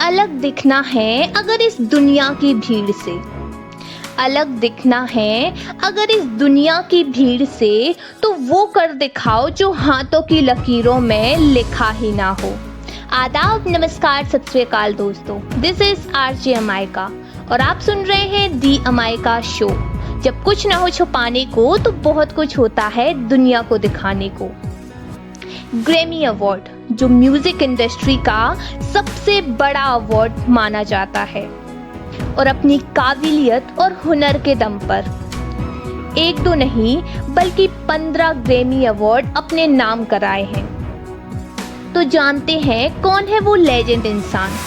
अलग दिखना है अगर इस दुनिया की भीड़ से, अलग दिखना है अगर इस दुनिया की भीड़ से, तो वो कर दिखाओ जो हाथों की लकीरों में लिखा ही ना हो। आदाब, नमस्कार, सत श्री अकाल दोस्तों, दिस इज आरजे अमायका और आप सुन रहे हैं दी अमायका शो। जब कुछ ना हो छुपाने को तो बहुत कुछ होता है दुनिया को दिखाने को। ग्रैमी अवार्ड, जो म्यूजिक इंडस्ट्री का सबसे बड़ा अवार्ड माना जाता है, और अपनी काबिलियत और हुनर के दम पर एक दो नहीं बल्कि 15 ग्रैमी अवार्ड अपने नाम कराए हैं। तो जानते हैं कौन है वो लेजेंड इंसान।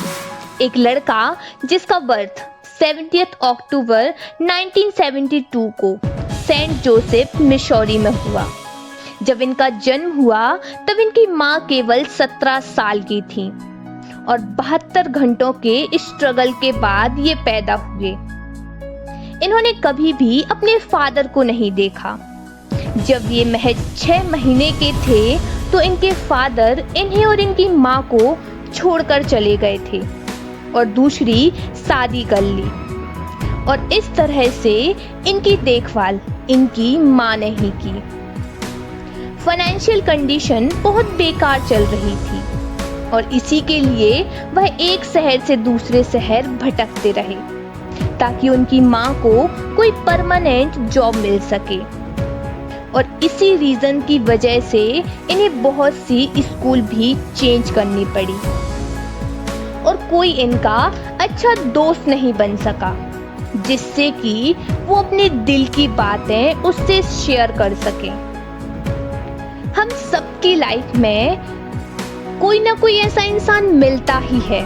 एक लड़का जिसका बर्थ 70 अक्टूबर 1972 को सेंट जोसेफ मिशौरी में हुआ। जब इनका जन्म हुआ तब इनकी माँ केवल 17 साल की थी और 72 घंटों के स्ट्रगल के बाद ये पैदा हुए। इन्होंने कभी भी अपने फादर को नहीं देखा। जब ये महज 6 महीने के थे तो इनके फादर इन्हें और इनकी माँ को छोड़कर चले गए थे और दूसरी शादी कर ली, और इस तरह से इनकी देखभाल इनकी माँ ने ही की। फाइनेंशियल कंडीशन बहुत बेकार चल रही थी और इसी के लिए वह एक शहर से दूसरे शहर भटकते रहे ताकि उनकी माँ को कोई परमानेंट जॉब मिल सके। और इसी रीजन की वजह से इन्हें बहुत सी स्कूल भी चेंज करनी पड़ी और कोई इनका अच्छा दोस्त नहीं बन सका जिससे कि वो अपने दिल की बातें उससे शेयर कर सके। हम सबकी लाइफ में कोई ना कोई ऐसा इंसान मिलता ही है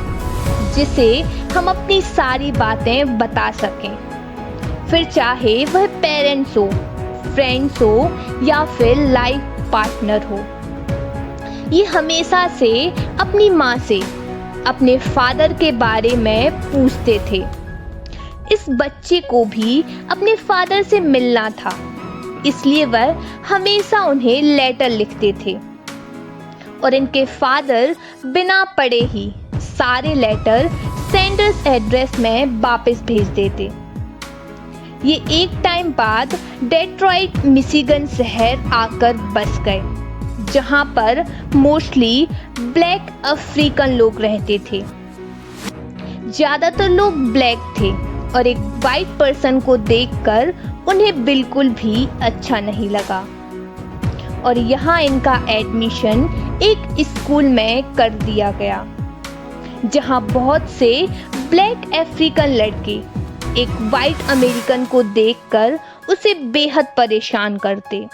जिसे हम अपनी सारी बातें बता सकें, फिर चाहे वह पेरेंट्स हो, फ्रेंड्स हो या फिर लाइफ पार्टनर हो। ये हमेशा से अपनी माँ से अपने फादर के बारे में पूछते थे। इस बच्चे को भी अपने फादर से मिलना था, इसलिए वह हमेशा उन्हें लेटर लिखते थे और इनके फादर बिना पढ़े ही सारे लेटर सेंडर्स एड्रेस में वापस भेज देते। ये एक टाइम बाद डेट्रॉइट मिशिगन शहर आकर बस गए, जहां पर मोस्टली ब्लैक अफ्रीकन लोग रहते थे। ज्यादातर लोग ब्लैक थे और एक वाइट पर्सन को देखकर उन्हें बिल्कुल भी अच्छा नहीं लगा और यहाँ इनका एडमिशन एक स्कूल में कर दिया गया जहाँ बहुत से ब्लैक अफ्रीकन लड़के एक वाइट अमेरिकन को देखकर उसे बेहद परेशान करते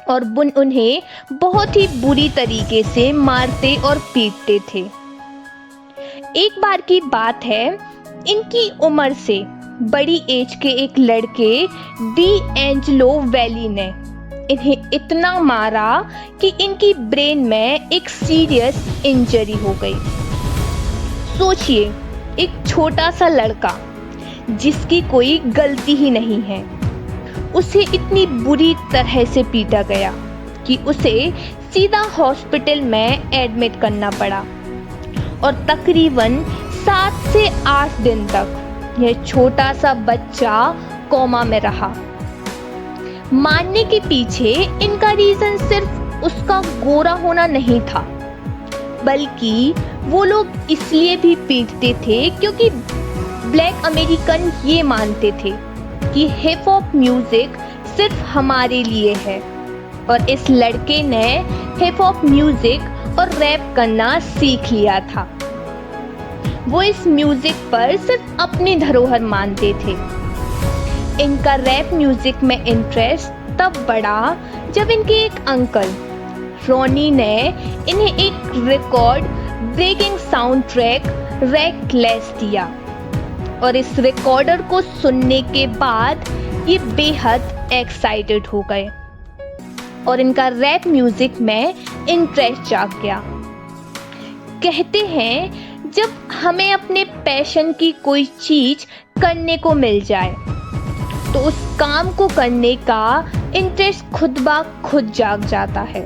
और उन्हें बहुत ही बुरी तरीके से मारते और पीटते थे। एक बार की बात है, इनकी उम्र से बड़ी एज के एक लड़के डी एंजलो वैली ने इन्हें इतना मारा कि इनकी ब्रेन में एक सीरियस इंजरी हो गई। सोचिए, एक छोटा सा लड़का जिसकी कोई गलती ही नहीं है, उसे इतनी बुरी तरह से पीटा गया कि उसे सीधा हॉस्पिटल में एडमिट करना पड़ा और तकरीबन 7 से 8 दिन तक यह छोटा सा बच्चा कोमा में रहा। मारने के पीछे इनका रीजन सिर्फ उसका गोरा होना नहीं था, बल्कि वो लोग इसलिए भी पीटते थे क्योंकि ब्लैक अमेरिकन ये मानते थे कि हिप हॉप म्यूजिक सिर्फ हमारे लिए है और इस लड़के ने हिप हॉप म्यूजिक और रैप करना सीख लिया था। वो इस म्यूजिक पर सिर्फ अपनी धरोहर मानते थे। इनका रैप म्यूजिक में इंटरेस्ट तब बढ़ा जब इनके एक अंकल रोनी ने इन्हें एक record breaking sound track reckless दिया और इस रिकॉर्डर को सुनने के बाद ये बेहद एक्साइटेड हो गए और इनका रैप म्यूजिक में इंटरेस्ट जाग गया। कहते हैं, जब हमें अपने पैशन की कोई चीज करने को मिल जाए तो उस काम को करने का इंटरेस्ट खुद ब खुद जाग जाता है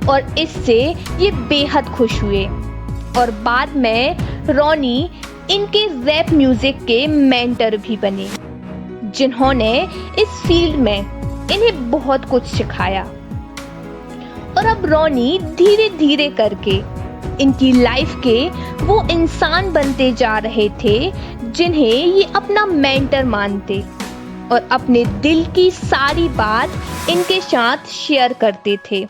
और इससे ये बेहद खुश हुए और बाद में रॉनी इनके रैप म्यूजिक के मेंटर भी बने, जिन्होंने इस फील्ड में इन्हें बहुत कुछ सिखाया। और अब रॉनी धीरे धीरे करके इनकी लाइफ के वो इंसान बनते जा रहे थे जिन्हें ये अपना मेंटर मानते और अपने दिल की सारी बात इनके साथ शेयर करते थे।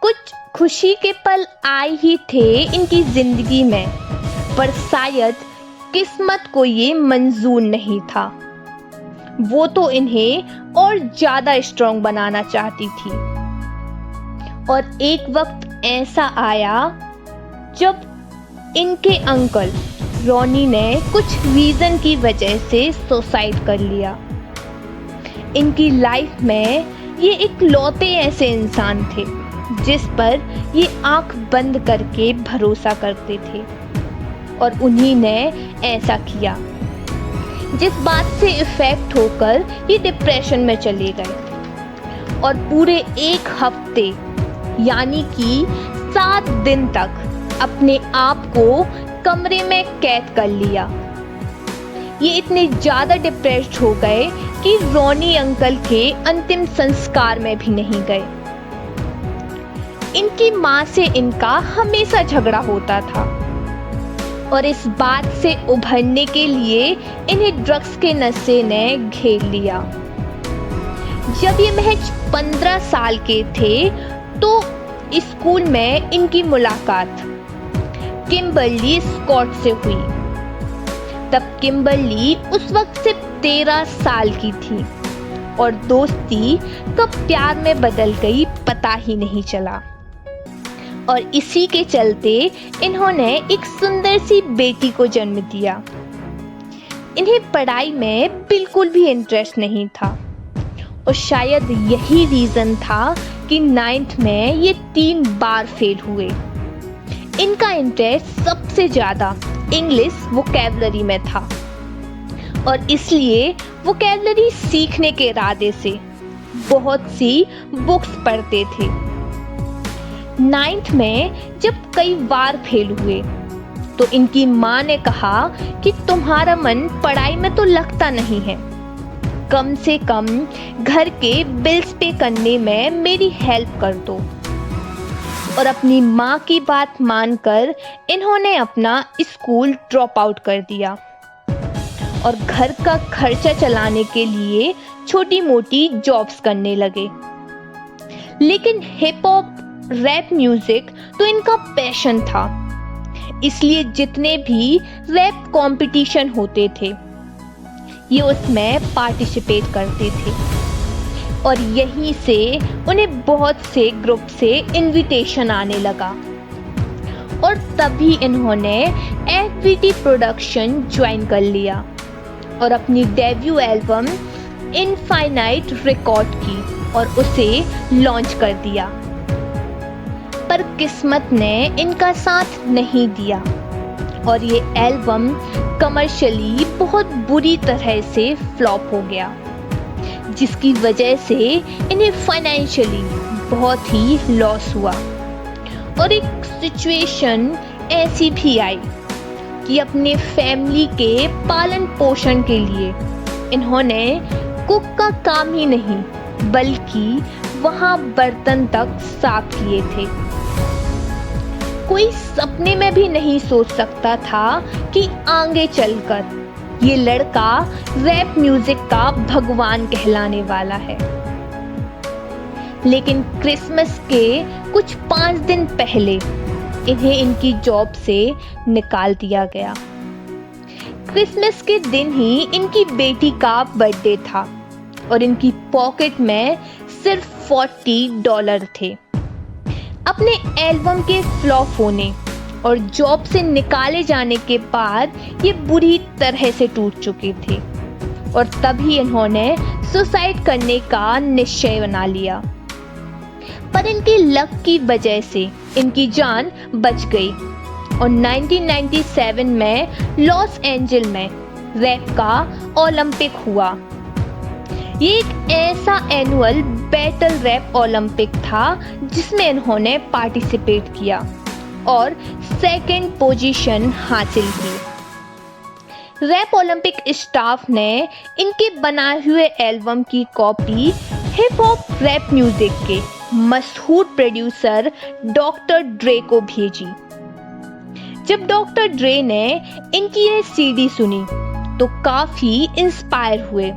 कुछ खुशी के पल आए ही थे इनकी जिंदगी में, पर शायद किस्मत को ये मंजूर नहीं था। वो तो इन्हें और ज्यादा स्ट्रॉन्ग बनाना चाहती थी। और एक वक्त ऐसा आया जब इनके अंकल रॉनी ने कुछ रीजन की वजह से सुसाइड कर लिया। इनकी लाइफ में ये इकलौते ऐसे इंसान थे जिस पर ये आंख बंद करके भरोसा करते थे, और उन्हीं ने ऐसा किया, जिस बात से इफेक्ट होकर ये डिप्रेशन में चले गए और पूरे एक हफ्ते यानी कि 7 दिन तक अपने आप को कमरे में कैद कर लिया। ये इतने ज्यादा डिप्रेस्ड हो गए कि रॉनी अंकल के अंतिम संस्कार में भी नहीं गए। इनकी माँ से इनका हमेशा झगड़ा होता था और इस बात से उभरने के लिए इन्हें ड्रग्स के नशे ने घेर लिया। जब ये महज 15 साल के थे तो स्कूल में इनकी मुलाकात किम्बरली स्कॉट से हुई। तब किम्बरली उस वक्त सिर्फ 13 साल की थी और दोस्ती कब प्यार में बदल गई पता ही नहीं चला। और इसी के चलते इन्होंने एक सुंदर सी बेटी को जन्म दिया। इन्हें पढ़ाई में बिल्कुल भी इंटरेस्ट नहीं था और शायद यही रीजन था कि 9th में ये 3 बार फेल हुए। इनका इंटरेस्ट सबसे ज्यादा इंग्लिश वोकैबुलरी में था और इसलिए वोकैबुलरी सीखने के इरादे से बहुत सी बुक्स पढ़ते थे। 9th में जब कई बार फेल हुए तो इनकी माँ ने कहा कि तुम्हारा मन पढ़ाई में तो लगता नहीं है, कम से कम घर के बिल्स पे करने में मेरी हेल्प कर दो। और अपनी माँ की बात मानकर इन्होंने अपना स्कूल ड्रॉप आउट कर दिया और घर का खर्चा चलाने के लिए छोटी मोटी जॉब्स करने लगे। लेकिन हिप हॉप रैप म्यूजिक तो इनका पैशन था, इसलिए जितने भी रैप कंपटीशन होते थे ये उसमें पार्टिसिपेट करते थे और यहीं से उन्हें बहुत से ग्रुप से इनविटेशन आने लगा। और तभी इन्होंने एफवीटी प्रोडक्शन ज्वाइन कर लिया और अपनी डेब्यू एल्बम इनफाइनाइट रिकॉर्ड की और उसे लॉन्च कर दिया। पर किस्मत ने इनका साथ नहीं दिया और ये एल्बम कमर्शियली बहुत बुरी तरह से फ्लॉप हो गया, जिसकी वजह से इन्हें फाइनेंशियली बहुत ही लॉस हुआ। और एक सिचुएशन ऐसी भी आई कि अपने फैमिली के पालन पोषण के लिए इन्होंने कुक का काम ही नहीं बल्कि वहां बर्तन तक साफ किए थे। कोई सपने में भी नहीं सोच सकता था कि आगे चलकर ये लड़का रैप म्यूजिक का भगवान कहलाने वाला है। लेकिन क्रिसमस के कुछ 5 दिन पहले इन्हें इनकी जॉब से निकाल दिया गया। क्रिसमस के दिन ही इनकी बेटी का बर्थडे था और इनकी पॉकेट में सिर्फ $40 थे। अपने एल्बम के फ्लॉप होने और जॉब से निकाले जाने के बाद ये बुरी तरह से टूट चुके थे और तभी इन्होंने सुसाइड करने का निश्चय बना लिया। पर इनकी लक की वजह से इनकी जान बच गई और 1997 में लॉस एंजल में रैप का ओलंपिक हुआ। ये एक ऐसा एनुअल बैटल रैप ओलंपिक था जिसमें इन्होंने पार्टिसिपेट किया और सेकंड पोजीशन हासिल की। रैप ओलंपिक स्टाफ ने इनके बनाए हुए एल्बम की copy hip hop rap music के मशहूर प्रोड्यूसर डॉक्टर ड्रे को भेजी। जब डॉक्टर ड्रे ने इनकी यह सीडी सुनी तो काफी इंस्पायर हुए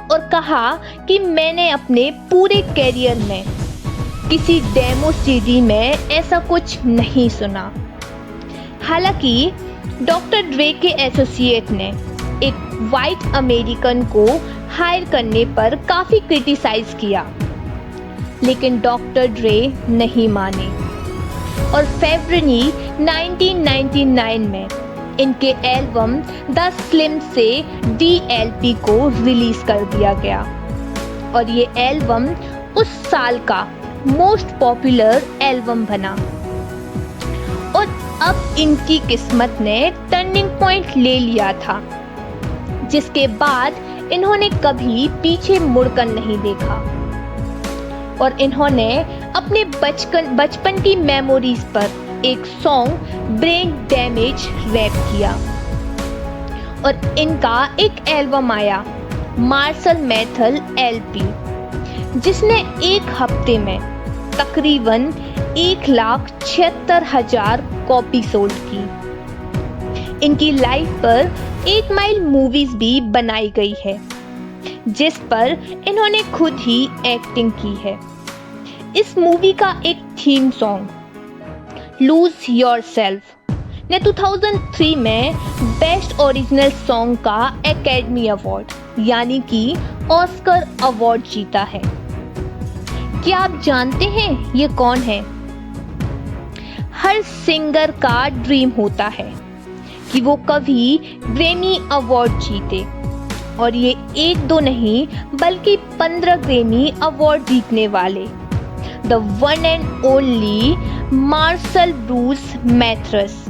और कहा कि मैंने अपने पूरे कैरियर में किसी डेमो सीडी में ऐसा कुछ नहीं सुना। हालांकि डॉक्टर ड्रे के एसोसिएट ने एक वाइट अमेरिकन को हायर करने पर काफी क्रिटिसाइज किया, लेकिन डॉक्टर ड्रे नहीं माने और फरवरी 1999 में इनके एल्बम द स्लिम से DLP को रिलीज कर दिया गया और ये एल्बम उस साल का मोस्ट पॉपुलर एल्बम बना। और अब इनकी किस्मत ने टर्निंग पॉइंट ले लिया था, जिसके बाद इन्होंने कभी पीछे मुड़कर नहीं देखा और इन्होंने अपने बचपन की मेमोरीज पर एक सॉन्ग ब्रेन डैमेज रैप किया और इनका एक एल्बम आया मार्शल मेथल LP, जिसने एक हफ्ते में तकरीबन 1,76,000 कॉपी सोल्ड की। इनकी लाइफ पर 8 माइल मूवीज भी बनाई गई है, जिस पर इन्होंने खुद ही एक्टिंग की है। इस मूवी का एक थीम सॉन्ग लूज योरसेल्फ ने 2003 में बेस्ट ओरिजिनल सॉन्ग का एकेडमी अवार्ड यानी कि ऑस्कर अवार्ड जीता है। क्या आप जानते हैं ये कौन है? हर सिंगर का ड्रीम होता है कि वो कभी ग्रैमी अवार्ड जीते और ये 1-2 नहीं बल्कि 15 ग्रैमी अवार्ड जीतने वाले the one and only Marshall Bruce Mathers,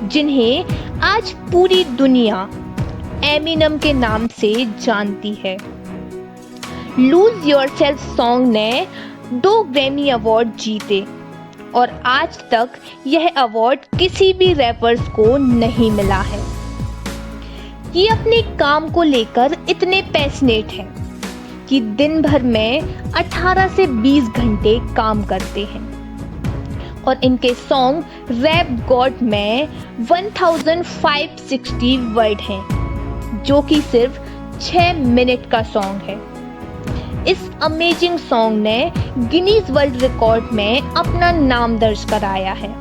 जिन्हें आज पूरी दुनिया एमिनम के नाम से जानती है। लूज योरसेल्फ सॉन्ग ने 2 ग्रैमी अवार्ड जीते और आज तक यह अवार्ड किसी भी रैपर्स को नहीं मिला है। ये अपने काम को लेकर इतने पैशनेट हैं कि दिन भर में 18 से 20 घंटे काम करते हैं और इनके सॉन्ग रैप गॉड में 1560 वर्ड हैं, जो कि सिर्फ 6 मिनट का सॉन्ग है। इस अमेजिंग सॉन्ग ने गिनीज वर्ल्ड रिकॉर्ड में अपना नाम दर्ज कराया है।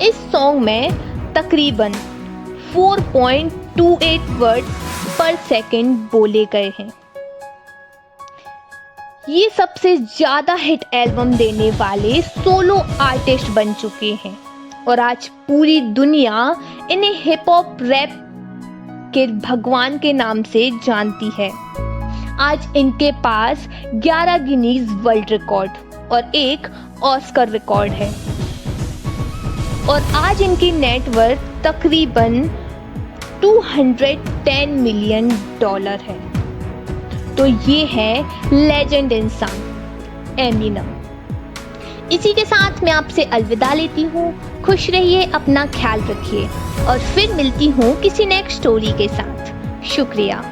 इस सॉन्ग में तकरीबन 4.28 वर्ड्स पर सेकंड बोले गए हैं। ये सबसे ज्यादा हिट एल्बम देने वाले सोलो आर्टिस्ट बन चुके हैं और आज पूरी दुनिया इन्हें हिप हॉप रैप के भगवान के नाम से जानती है। आज इनके पास 11 गिनीज वर्ल्ड रिकॉर्ड और एक ऑस्कर रिकॉर्ड है और आज इनकी नेटवर्थ तकरीबन $210 मिलियन है। तो ये है लेजेंड इंसान एमिनम। इसी के साथ मैं आपसे अलविदा लेती हूँ। खुश रहिए, अपना ख्याल रखिए और फिर मिलती हूँ किसी नेक्स्ट स्टोरी के साथ। शुक्रिया।